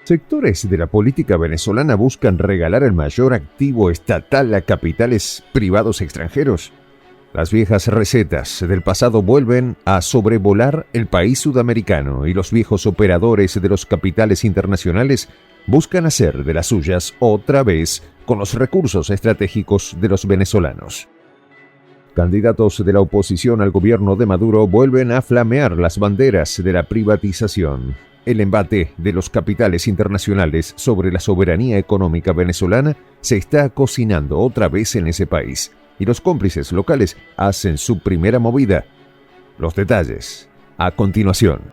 Sectores de la política venezolana buscan regalar el mayor activo estatal a capitales privados extranjeros. Las viejas recetas del pasado vuelven a sobrevolar el país sudamericano y los viejos operadores de los capitales internacionales buscan hacer de las suyas otra vez con los recursos estratégicos de los venezolanos. Candidatos de la oposición al gobierno de Maduro vuelven a flamear las banderas de la privatización. El embate de los capitales internacionales sobre la soberanía económica venezolana se está cocinando otra vez en ese país, y los cómplices locales hacen su primera movida. Los detalles, a continuación.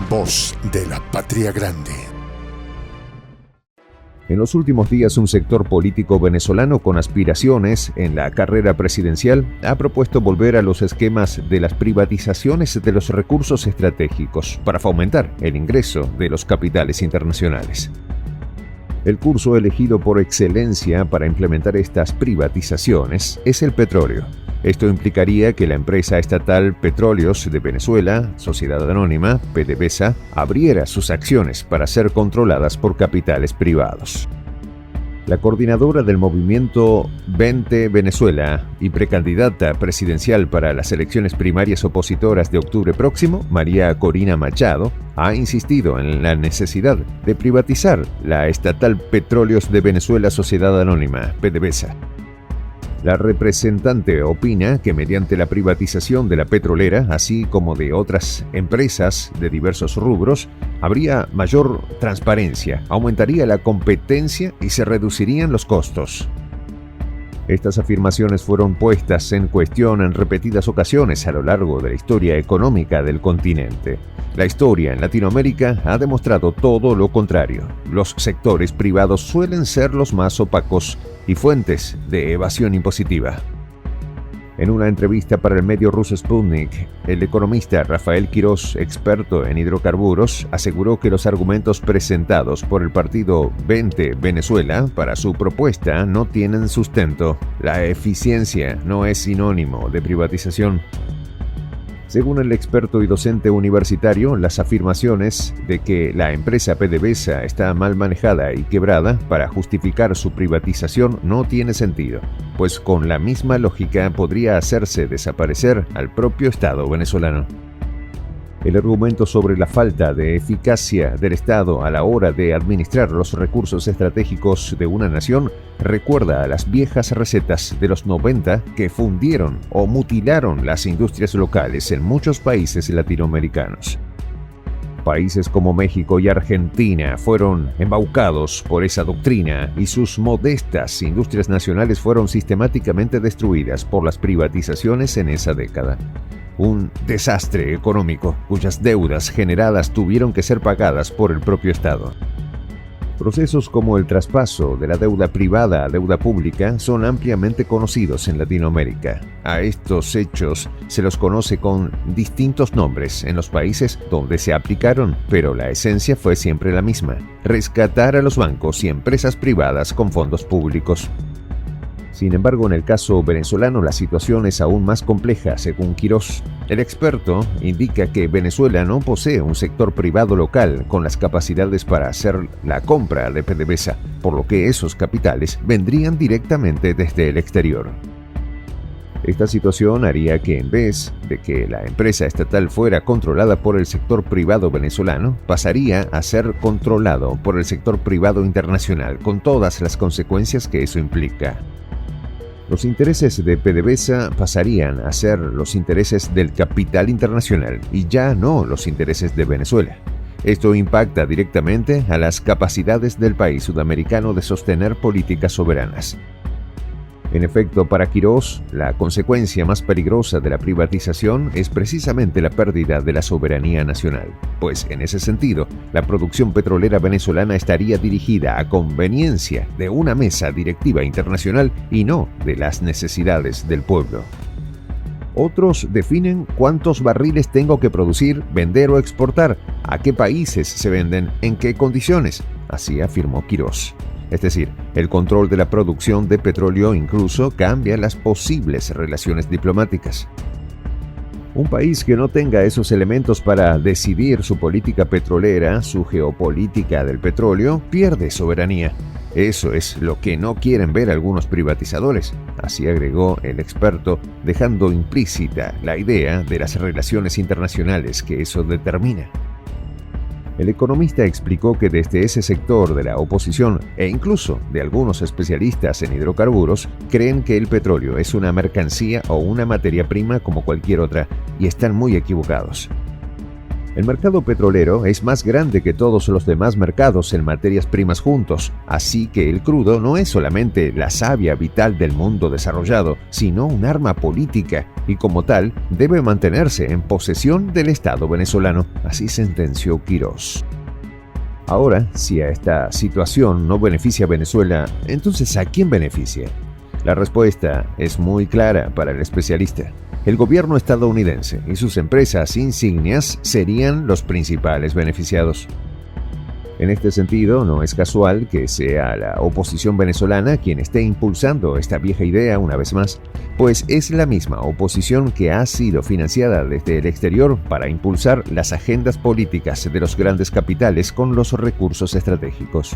Voz de la Patria Grande. En los últimos días, un sector político venezolano con aspiraciones en la carrera presidencial ha propuesto volver a los esquemas de las privatizaciones de los recursos estratégicos para fomentar el ingreso de los capitales internacionales. El curso elegido por excelencia para implementar estas privatizaciones es el petróleo. Esto implicaría que la empresa estatal Petróleos de Venezuela, Sociedad Anónima, PDVSA, abriera sus acciones para ser controladas por capitales privados. La coordinadora del movimiento 20 Venezuela y precandidata presidencial para las elecciones primarias opositoras de octubre próximo, María Corina Machado, ha insistido en la necesidad de privatizar la estatal Petróleos de Venezuela, Sociedad Anónima, PDVSA. La representante opina que mediante la privatización de la petrolera, así como de otras empresas de diversos rubros, habría mayor transparencia, aumentaría la competencia y se reducirían los costos. Estas afirmaciones fueron puestas en cuestión en repetidas ocasiones a lo largo de la historia económica del continente. La historia en Latinoamérica ha demostrado todo lo contrario. Los sectores privados suelen ser los más opacos y fuentes de evasión impositiva. En una entrevista para el medio ruso Sputnik, el economista Rafael Quirós, experto en hidrocarburos, aseguró que los argumentos presentados por el partido 20 Venezuela para su propuesta no tienen sustento. La eficiencia no es sinónimo de privatización. Según el experto y docente universitario, las afirmaciones de que la empresa PDVSA está mal manejada y quebrada para justificar su privatización no tiene sentido, pues con la misma lógica podría hacerse desaparecer al propio Estado venezolano. El argumento sobre la falta de eficacia del Estado a la hora de administrar los recursos estratégicos de una nación recuerda a las viejas recetas de los 90 que fundieron o mutilaron las industrias locales en muchos países latinoamericanos. Países como México y Argentina fueron embaucados por esa doctrina y sus modestas industrias nacionales fueron sistemáticamente destruidas por las privatizaciones en esa década. Un desastre económico cuyas deudas generadas tuvieron que ser pagadas por el propio Estado. Procesos como el traspaso de la deuda privada a deuda pública son ampliamente conocidos en Latinoamérica. A estos hechos se los conoce con distintos nombres en los países donde se aplicaron, pero la esencia fue siempre la misma: rescatar a los bancos y empresas privadas con fondos públicos. Sin embargo, en el caso venezolano la situación es aún más compleja, según Quirós. El experto indica que Venezuela no posee un sector privado local con las capacidades para hacer la compra de PDVSA, por lo que esos capitales vendrían directamente desde el exterior. Esta situación haría que en vez de que la empresa estatal fuera controlada por el sector privado venezolano, pasaría a ser controlado por el sector privado internacional, con todas las consecuencias que eso implica. Los intereses de PDVSA pasarían a ser los intereses del capital internacional y ya no los intereses de Venezuela. Esto impacta directamente a las capacidades del país sudamericano de sostener políticas soberanas. En efecto, para Quirós, la consecuencia más peligrosa de la privatización es precisamente la pérdida de la soberanía nacional, pues en ese sentido, la producción petrolera venezolana estaría dirigida a conveniencia de una mesa directiva internacional y no de las necesidades del pueblo. Otros definen cuántos barriles tengo que producir, vender o exportar, a qué países se venden, en qué condiciones, así afirmó Quirós. Es decir, el control de la producción de petróleo incluso cambia las posibles relaciones diplomáticas. Un país que no tenga esos elementos para decidir su política petrolera, su geopolítica del petróleo, pierde soberanía. Eso es lo que no quieren ver algunos privatizadores, así agregó el experto, dejando implícita la idea de las relaciones internacionales que eso determina. El economista explicó que desde ese sector de la oposición e incluso de algunos especialistas en hidrocarburos creen que el petróleo es una mercancía o una materia prima como cualquier otra y están muy equivocados. El mercado petrolero es más grande que todos los demás mercados en materias primas juntos, así que el crudo no es solamente la savia vital del mundo desarrollado, sino un arma política y como tal debe mantenerse en posesión del Estado venezolano, así sentenció Quirós. Ahora, si a esta situación no beneficia a Venezuela, entonces ¿a quién beneficia? La respuesta es muy clara para el especialista. El gobierno estadounidense y sus empresas insignias serían los principales beneficiados. En este sentido, no es casual que sea la oposición venezolana quien esté impulsando esta vieja idea una vez más, pues es la misma oposición que ha sido financiada desde el exterior para impulsar las agendas políticas de los grandes capitales con los recursos estratégicos.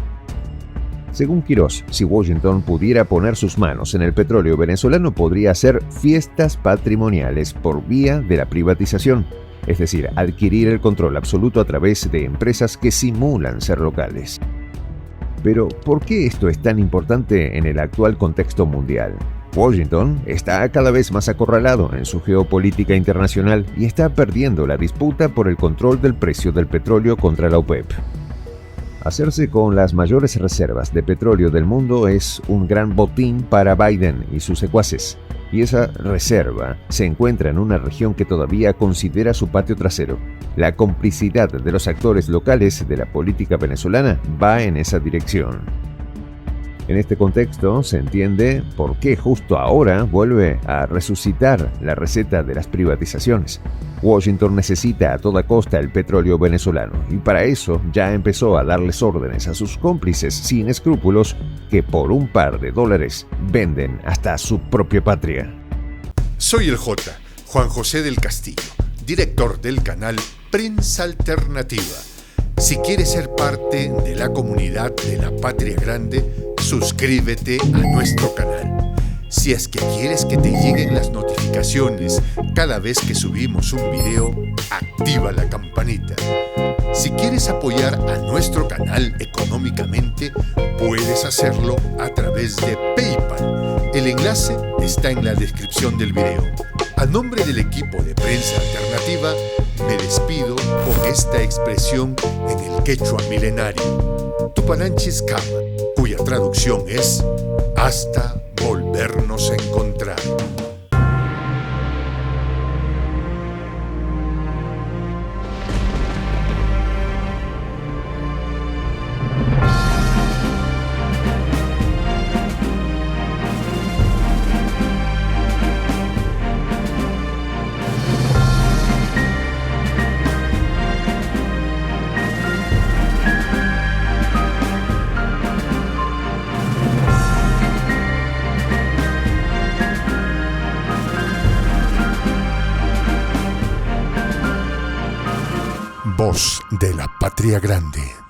Según Quirós, si Washington pudiera poner sus manos en el petróleo venezolano, podría hacer fiestas patrimoniales por vía de la privatización, es decir, adquirir el control absoluto a través de empresas que simulan ser locales. Pero, ¿por qué esto es tan importante en el actual contexto mundial? Washington está cada vez más acorralado en su geopolítica internacional y está perdiendo la disputa por el control del precio del petróleo contra la OPEP. Hacerse con las mayores reservas de petróleo del mundo es un gran botín para Biden y sus secuaces, y esa reserva se encuentra en una región que todavía considera su patio trasero. La complicidad de los actores locales de la política venezolana va en esa dirección. En este contexto se entiende por qué justo ahora vuelve a resucitar la receta de las privatizaciones. Washington necesita a toda costa el petróleo venezolano y para eso ya empezó a darles órdenes a sus cómplices sin escrúpulos que por un par de dólares venden hasta su propia patria. Soy el J, Juan José del Castillo, director del canal Prensa Alternativa. Si quieres ser parte de la comunidad de la Patria Grande, suscríbete a nuestro canal. Si es que quieres que te lleguen las notificaciones cada vez que subimos un video, activa la campanita. Si quieres apoyar a nuestro canal económicamente, puedes hacerlo a través de PayPal. El enlace está en la descripción del video. A nombre del equipo de Prensa Alternativa, me despido con esta expresión en el quechua milenario, Tupananchis Kama, cuya traducción es hasta volvernos a encontrar. Voz de la Patria Grande.